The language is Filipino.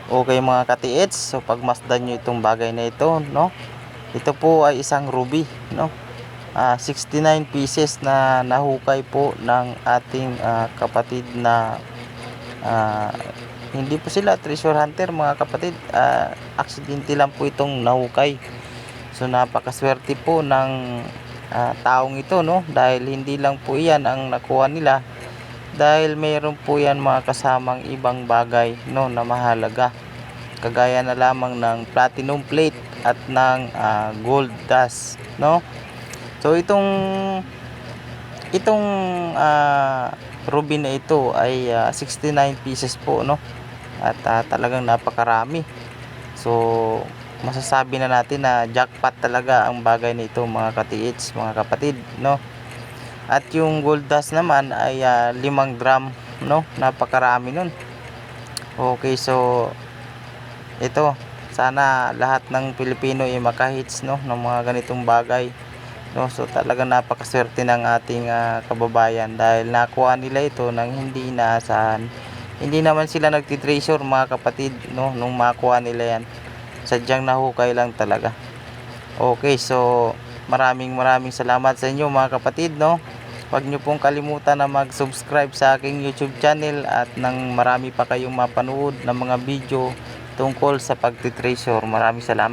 Okay mga katiits, so pagmasdan nyo itong bagay na ito, no? Ito po ay isang ruby, no? 69 pieces na nahukay po ng ating kapatid na hindi po sila treasure hunter mga kapatid. Aksidente lang po itong nahukay. So napakaswerte po ng taong ito, no? Dahil hindi lang po iyan ang nakuha nila, dahil mayroon po yan mga kasamang ibang bagay, no, na mahalaga, kagaya na lamang ng platinum plate at ng gold dust, no. So itong ruby na ito ay 69 pieces po, no, at talagang napakarami. So masasabi na natin na jackpot talaga ang bagay nito mga katiits, mga kapatid, no. At yung gold dust naman ay 5 gram, no? Napakarami nun. Okay, so ito, sana lahat ng Pilipino ay makahits, no, ng mga ganitong bagay, no. So talagang napakaswerte ng ating kababayan, dahil nakuha nila ito nang hindi inaasahan. Hindi naman sila nagti-treasure mga kapatid, no, nung makuha nila yan. Sadyang nahukay lang talaga. Okay, so maraming salamat sa inyo mga kapatid, no. Huwag nyo pong kalimutan na mag-subscribe sa aking YouTube channel, at nang marami pa kayong mapanood ng mga video tungkol sa pagti-treasure. Maraming salamat.